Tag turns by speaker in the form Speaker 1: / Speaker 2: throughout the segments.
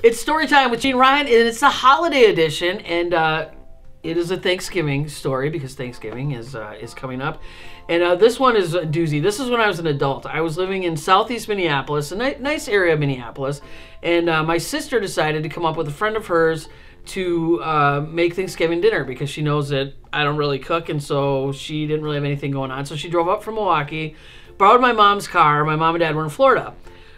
Speaker 1: It's story time with Jeanne Ryan, and it's the holiday edition, and it is a Thanksgiving story because Thanksgiving is coming up. And this one is a doozy. This is when I was an adult. I was living in southeast Minneapolis, a nice area of Minneapolis, and my sister decided to come up with a friend of hers to make Thanksgiving dinner because she knows that I don't really cook, and so she didn't really have anything going on. So she drove up from Milwaukee, borrowed my mom's car. My mom and dad were in Florida.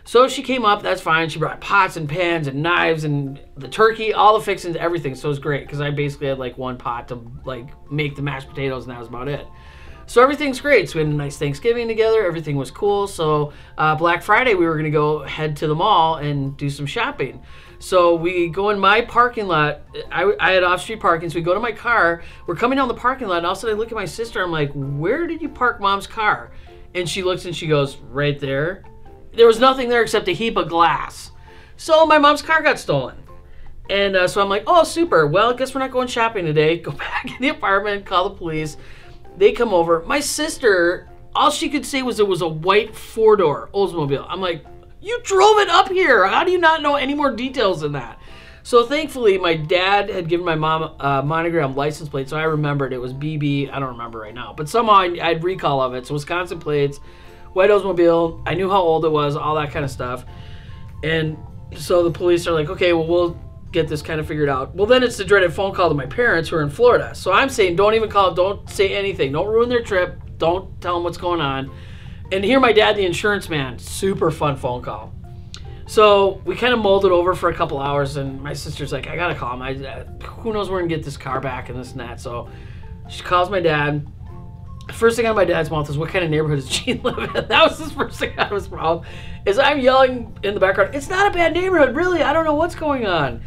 Speaker 1: So she came up, that's fine. She brought pots and pans and knives and the turkey, all the fixings, everything. So it was great because I basically had like one pot to like make the mashed potatoes, and that was about it. So everything's great. So we had a nice Thanksgiving together. Everything was cool. So Black Friday, we were going to head to the mall and do some shopping. So we go in my parking lot. I had off-street parking, so we go to my car. We're coming down the parking lot, and all of a sudden I look at my sister. I'm like, where did you park Mom's car? And she looks and she goes, right there. There was nothing there except a heap of glass. So my mom's car got stolen. And so I'm like, oh, super. Well, I guess we're not going shopping today. Go back in the apartment, call the police. They come over. My sister, all she could say was it was a white four-door Oldsmobile. I'm like, you drove it up here. How do you not know any more details than that? So thankfully, my dad had given my mom a monogram license plate, so I remembered it was BB. I don't remember right now. But somehow I had recall of it. So Wisconsin plates, white Oldsmobile. I knew how old it was, all that kind of stuff. And so the police are like, okay, well, we'll get this kind of figured out. Well, then it's the dreaded phone call to my parents who are in Florida. So I'm saying, don't even call, don't say anything. Don't ruin their trip. Don't tell them what's going on. And here my dad, the insurance man, super fun phone call. So we kind of mulled it over for a couple hours, and my sister's like, I got to call him. Who knows where we can get this car back and this and that. So she calls my dad. First thing out of my dad's mouth is, what kind of neighborhood does Jeanne live in? That was his first thing out of his mouth. Is I'm yelling in the background, it's not a bad neighborhood, really. I don't know what's going on.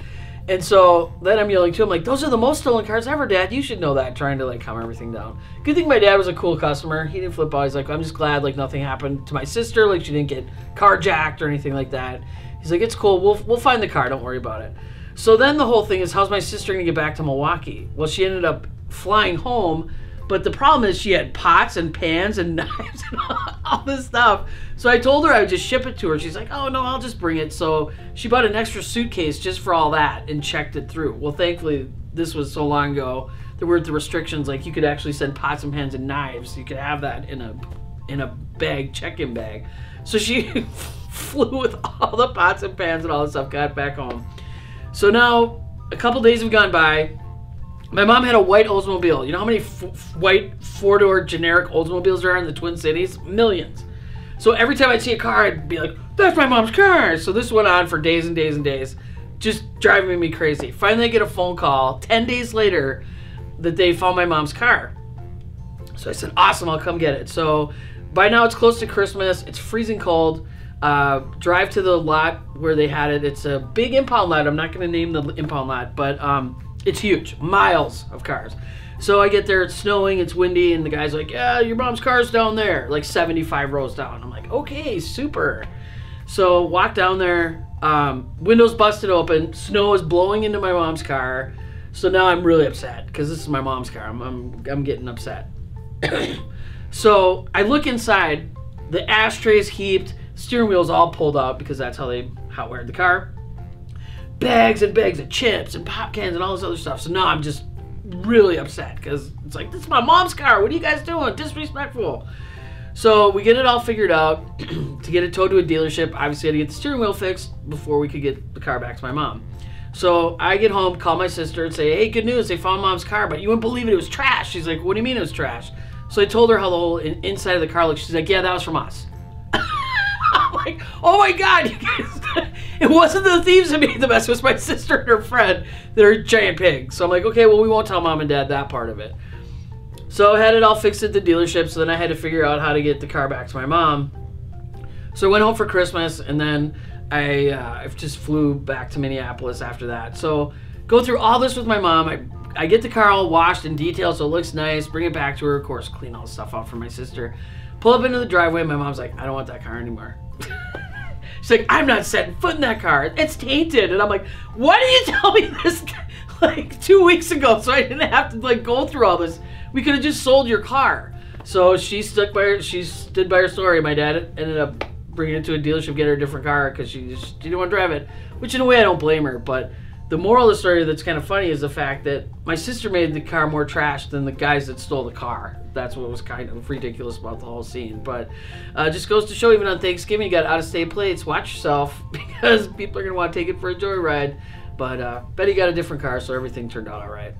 Speaker 1: And so then I'm yelling to him, like, those are the most stolen cars ever, Dad. You should know that, trying to, like, calm everything down. Good thing my dad was a cool customer. He didn't flip out. He's like, I'm just glad, like, nothing happened to my sister. Like, she didn't get carjacked or anything like that. He's like, it's cool. We'll find the car. Don't worry about it. So then the whole thing is, how's my sister going to get back to Milwaukee? Well, she ended up flying home. But the problem is she had pots and pans and knives and all this stuff. So I told her I would just ship it to her. She's like, oh, no, I'll just bring it. So she bought an extra suitcase just for all that and checked it through. Well, thankfully, this was so long ago. There weren't the restrictions. Like, you could actually send pots and pans and knives. You could have that in a bag, check-in bag. So she flew with all the pots and pans and all this stuff, got back home. So now a couple days have gone by. My mom had a white Oldsmobile. You know how many white four-door generic Oldsmobiles there are in the Twin Cities? Millions. So every time I'd see a car, I'd be like, that's my mom's car. So this went on for days and days and days, just driving me crazy. Finally, I get a phone call 10 days later that they found my mom's car. So I said, awesome, I'll come get it. So by now it's close to Christmas. It's freezing cold. Drive to the lot where they had it. It's a big impound lot. I'm not going to name the impound lot, but it's huge, miles of cars. So I get there, it's snowing, it's windy, and the guy's like, yeah, your mom's car's down there, like 75 rows down. I'm like, okay, super. So walk down there, windows busted open, snow is blowing into my mom's car. So now I'm really upset because this is my mom's car. I'm getting upset. So I look inside, the ashtray's heaped, steering wheel's all pulled out because that's how they hot wired the car. Bags and bags of chips and pop cans and all this other stuff. So now I'm just really upset because it's like, this is my mom's car. What are you guys doing? Disrespectful. So we get it all figured out. To get it towed to a dealership, obviously I had to get the steering wheel fixed before we could get the car back to my mom. So I get home, call my sister and say, hey, good news, they found mom's car, but you wouldn't believe it was trash. She's like, what do you mean it was trash? So I told her how the whole inside of the car looked. She's like, yeah, that was from us. I'm like, oh my God, you guys, it wasn't the thieves that made the mess, it was my sister and her friend that are giant pigs. So I'm like, okay, well, we won't tell mom and dad that part of it. So I had it all fixed at the dealership, so then I had to figure out how to get the car back to my mom. So I went home for Christmas, and then I just flew back to Minneapolis after that. So go through all this with my mom. I get the car all washed and detailed so it looks nice, bring it back to her, of course, clean all the stuff off for my sister. Pull up into the driveway, my mom's like, I don't want that car anymore. She's like, I'm not setting foot in that car. It's tainted. And I'm like, why didn't you tell me this like 2 weeks ago so I didn't have to like go through all this? We could have just sold your car. So she stood by her story. My dad ended up bring it to a dealership, get her a different car because she didn't want to drive it. Which in a way I don't blame her, but the moral of the story that's kind of funny is the fact that my sister made the car more trash than the guys that stole the car. That's what was kind of ridiculous about the whole scene. But just goes to show, even on Thanksgiving, you got out-of-state plates. Watch yourself, because people are going to want to take it for a joyride. But Betty got a different car, so everything turned out all right.